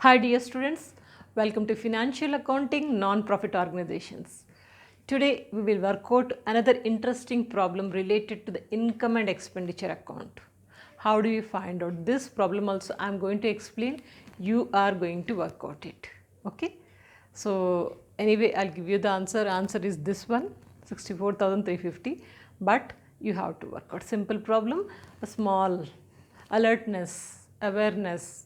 Hi dear students, welcome to Financial Accounting Non-Profit Organizations. Today we will work out another interesting problem related to the income and expenditure account. How do you find out this problem also I am going to explain, you are going to work out it. Okay. So anyway I will give you the answer is this one 64,350, but you have to work out simple problem, a small alertness, awareness,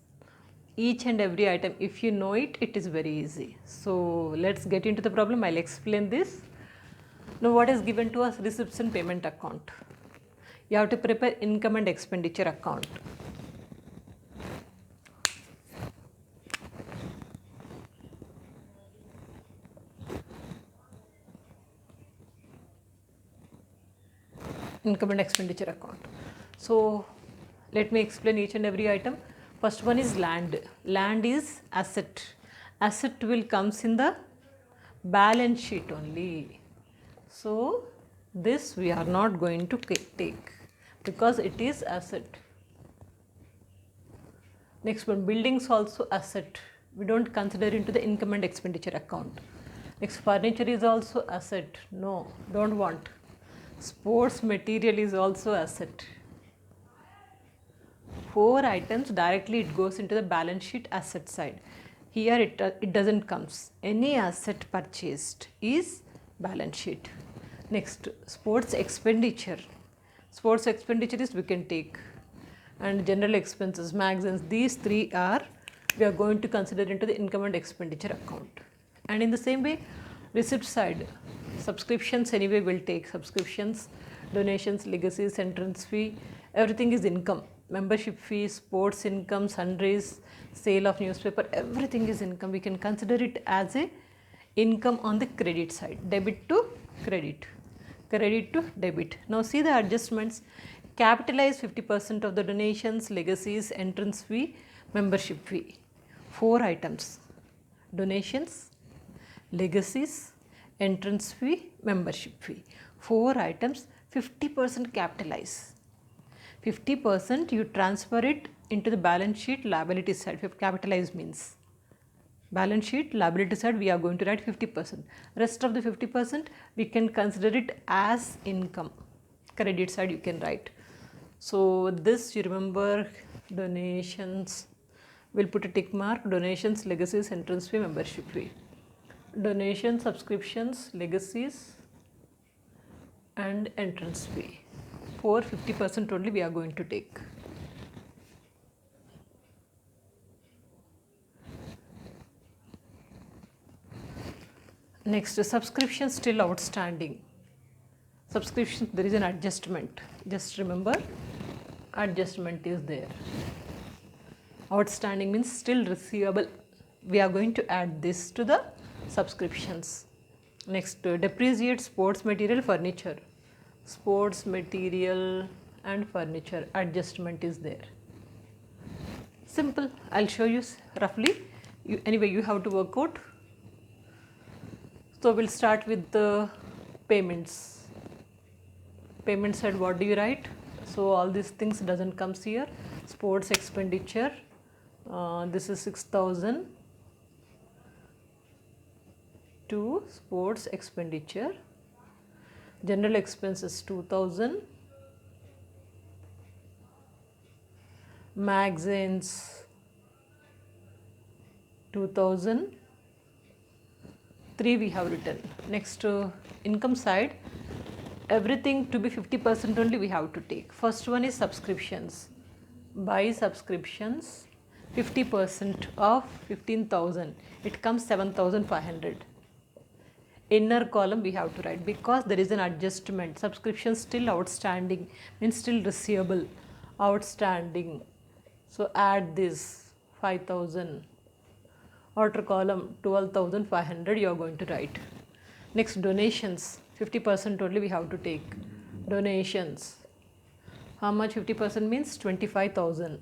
each and every item, if you know it, it is very easy. So let's get into the problem. I'll explain this. Now what is given to us? Receipts and payment account. You have to prepare income and expenditure account. Income and expenditure account. So let me explain each and every item. First one is land. Land is asset. Asset will comes in the balance sheet only. So this we are not going to take because it is asset. Next one, buildings also asset. We don't consider into the income and expenditure account. Next, furniture is also asset. No, don't want. Sports material is also asset. 4 items directly it goes into the balance sheet asset side. Here it doesn't comes. Any asset purchased is balance sheet. Next, sports expenditure. Sports expenditure is we can take, and general expenses, magazines, these 3 are we are going to consider into the income and expenditure account. And in the same way, receipt side, subscriptions anyway will take, subscriptions, donations, legacies, entrance fee, everything is income. Membership fees, sports income, sundries, sale of newspaper, everything is income. We can consider it as a income on the credit side, debit to credit, credit to debit. Now see the adjustments. Capitalize 50% of the donations, legacies, entrance fee, membership fee. 4 items: donations, legacies, entrance fee, membership fee. 4 items, 50% capitalize. 50% you transfer it into the balance sheet liability side. If capitalize means balance sheet liability side we are going to write 50%. Rest of the 50% we can consider it as income. Credit side you can write. So this you remember, donations, we'll put a tick mark, donations, legacies, entrance fee, membership fee. Donations, subscriptions, legacies and entrance fee. For 50% only we are going to take. Next, subscription still outstanding. Subscription, there is an adjustment. Just remember, adjustment is there. Outstanding means still receivable. We are going to add this to the subscriptions. Next, depreciate sports material, furniture. Sports material and furniture, adjustment is there. Simple, I'll show you roughly. Anyway, you have to work out. So we'll start with the payments. Payment side, what do you write? So all these things doesn't comes here. Sports expenditure, this is 6,000 to sports expenditure. General expenses 2,000. Magazines 2,000. 3 we have written. Next, income side, everything to be 50% only we have to take. First one is subscriptions. Buy subscriptions, 50% of 15,000, it comes 7,500. Inner column we have to write because there is an adjustment. Subscription still outstanding means still receivable, outstanding. So add this 5,000. Outer column 12,500 you are going to write. Next, donations, 50% only we have to take. Donations, how much? 50% means 25,000.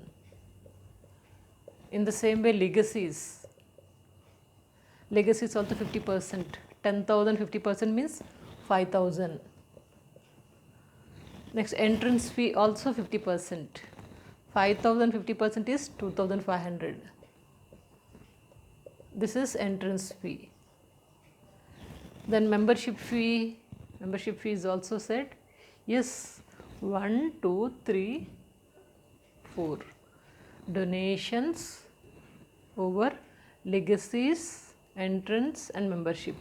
In the same way, legacies. Legacies also 50%. 10,000, 50% means 5,000. Next, entrance fee also 50%. 5,000, 50% is 2,500. This is entrance fee. Then membership fee is also said. Yes, 1, 2, 3, 4. Donations over legacies, entrance and membership.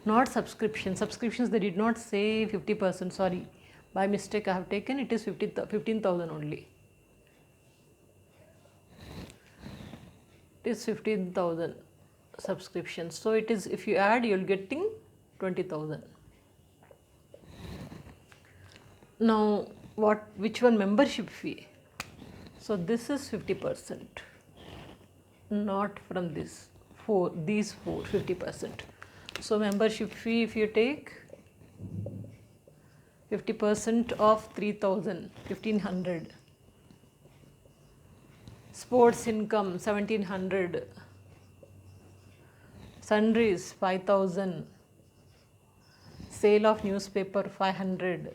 Not subscription. Subscriptions they did not say 50%, sorry. By mistake I have taken, it is 15,000 only. It is 15,000 subscriptions. So it is, if you add, you will getting 20,000. Now which one membership fee? So this is 50%, not from these four, 50%. So membership fee, if you take 50% of 3,000, 1,500. Sports income 1,700. Sundries 5,000. Sale of newspaper 500.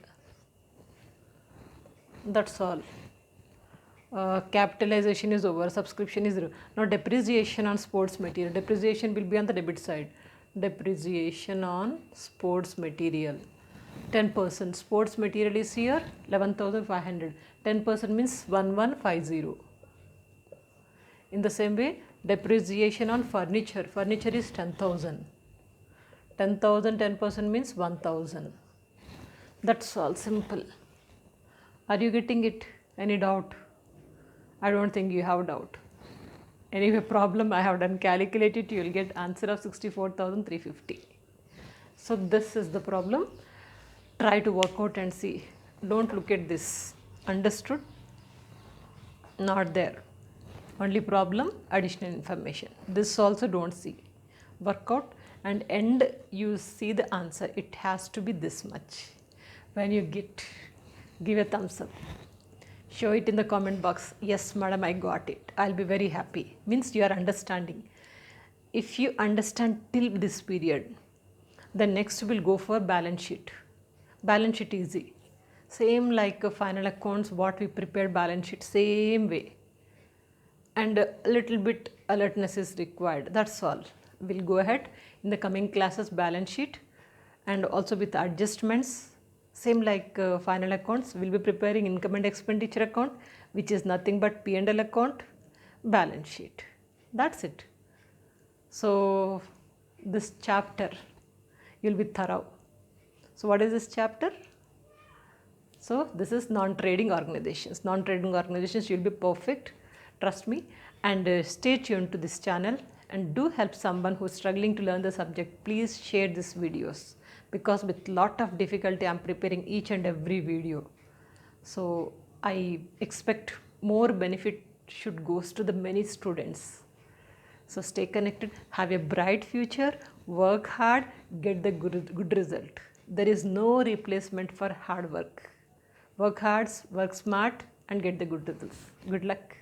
That's all. Capitalization is over, subscription is 0. Now depreciation on sports material. Depreciation will be on the debit side. Depreciation on sports material. 10%. Sports material is here 11,500. 10% means 1150. In the same way, depreciation on furniture. Furniture is 10,000. 10,000, 10% means 1,000. That's all, simple. Are you getting it? Any doubt? I don't think you have doubt. Anyway, problem I have done, calculate it, you will get answer of 64,350. So this is the problem. Try to work out and see. Don't look at this. Understood? Not there. Only problem, additional information. This also don't see. Work out and end you see the answer. It has to be this much. When you get, give a thumbs up. Show it in the comment box. Yes, madam, I got it. I'll be very happy. Means you are understanding. If you understand till this period, then next we'll go for balance sheet. Balance sheet easy. Same like final accounts, what we prepared balance sheet, same way. And a little bit alertness is required. That's all. We'll go ahead in the coming classes, balance sheet and also with adjustments. Same like final accounts, we'll be preparing income and expenditure account, which is nothing but P&L account, balance sheet. That's it. So this chapter, you'll be thorough. So what is this chapter? So this is non-trading organizations. Non-trading organizations, you'll be perfect. Trust me, and stay tuned to this channel and do help someone who is struggling to learn the subject. Please share these videos because with lot of difficulty I am preparing each and every video. So I expect more benefit should goes to the many students. So stay connected, have a bright future, work hard, get the good result. There is no replacement for hard work. Work hard, work smart and get the good results. Good luck.